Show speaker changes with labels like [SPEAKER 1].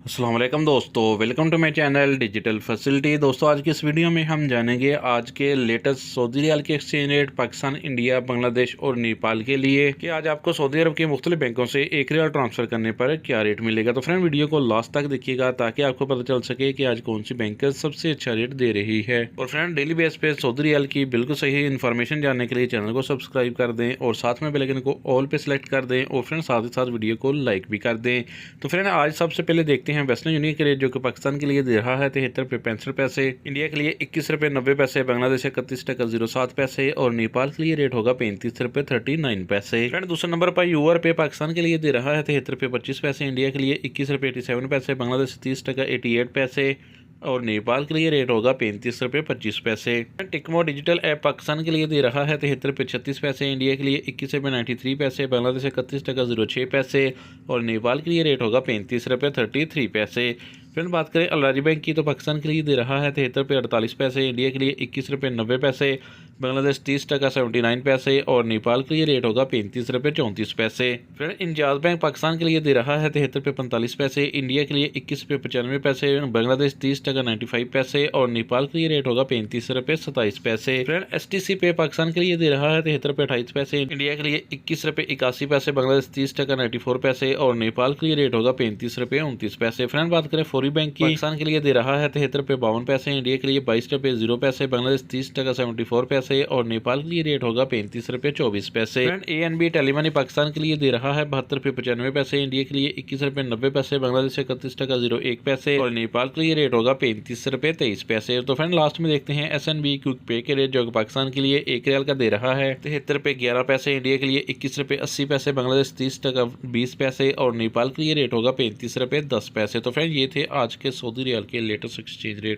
[SPEAKER 1] अस्सलाम वालेकुम दोस्तों, welcome to my channel digital facility. दोस्तों आज की इस वीडियो में हम जानेंगे आज के लेटेस्ट सऊदी रियाल के exchange rate Pakistan, India, Bangladesh और नेपाल के लिए कि आज आपको सऊदी अरब के मुख्तलिफ बैंकों से एक रियाल ट्रांसफ़र करने पर क्या रेट मिलेगा। तो फ्रेंड वीडियो को लास्ट तक देखिएगा ताकि आपको पता चल सके कि आज कौन सी बैंक सबसे अच्छा रेट दे रही है। और फ्रेंड डेली बेस पे सऊदी रियाल की बिल्कुल सही इन्फॉर्मेशन जानने के लिए चैनल को सब्सक्राइब कर दें और साथ में बेल आइकन को ऑल पे सेलेक्ट कर दें और फ्रेंड साथ ही साथ वीडियो को लाइक भी कर दें। तो फ्रेंड आज सबसे पहले देखते हैं वेस्टर्न यूनियन के रेट जो कि पाकिस्तान के लिए दे रहा है 73 रुपये 65 पैसे, इंडिया के लिए 21 रुपये 90 पैसे, बांग्लादेश 31 टका 07 पैसे और नेपाल के लिए रेट होगा 35 रुपये 39 पैसे। फ्रेंड दूसरे नंबर पर यूआर पे पाकिस्तान के लिए दे रहा है 73 रुपये 25 पैसे, इंडिया के लिए 21 रुपये 87 पैसे, बांग्लादेश 30 टका 88 पैसे और नेपाल के लिए रेट होगा 35 रुपये 25 पैसे। टिकमो डिजिटल ऐप पाकिस्तान के लिए दे रहा है 73 रुपये 36 पैसे, इंडिया के लिए 21 रुपये 93 पैसे, बांग्लादेश 31 टका 06 पैसे और नेपाल के लिए रेट होगा 35 रुपये 33 पैसे। फिर बात करें अल-राजी बैंक की तो पाकिस्तान के लिए दे रहा है 73 रुपये 48 पैसे, इंडिया के लिए 21 रुपये 90 पैसे, बांग्लादेश 30 टका 79 पैसे और नेपाल के लिए रेट होगा 35 रुपये 34 पैसे। फिर इंजाज बैंक पाकिस्तान के लिए दे रहा है 73 रुपये 45 पैसे, इंडिया के लिए 21 रुपये 95 पैसे, बांग्लादेश 30 टका 95 पैसे और नेपाल के लिए रेट होगा 35 रुपये 27 पैसे। फ्रेंड STC पे पाकिस्तान के लिए दे रहा है 73 रुपये 28 पैसे, इंडिया के लिए 21 रुपये 81 पैसे, बांग्लादेश 30 टका 94 पैसे और नेपाल के लिए रेट होगा 35 रुपये 29 पैसे। फ्रेंड बात करें फौरी बैंक की, पाकिस्तान के लिए दे रहा है 73 रुपये 52 पैसे, इंडिया के लिए 22 रुपये 0 पैसे, बांग्लादेश 30 टका 74 पैसे और नेपाल के लिए रेट होगा 35 रुपये 24 पैसे। फ्रेंड ANB टेलीमनी पाकिस्तान के लिए दे रहा है 72 रुपये 95 पैसे, इंडिया के लिए 21 रुपये 90 पैसे, बांग्लादेश 31 टका 01 पैसे और नेपाल के लिए रेट होगा 35 रुपये 23 पैसे। तो फ्रेंड लास्ट में देखते हैं SNB क्विक पे के रेट जो कि पाकिस्तान के लिए एक रियाल का दे रहा है 73 रुपये 11 पैसे, इंडिया के लिए 21 रुपये 80 पैसे, बांग्लादेश 30 टका 20 पैसे और नेपाल के लिए रेट होगा 35 रुपये 10 पैसे। तो फ्रेंड ये थे आज के सऊदी रियाल के लेटेस्ट एक्सचेंज रेट।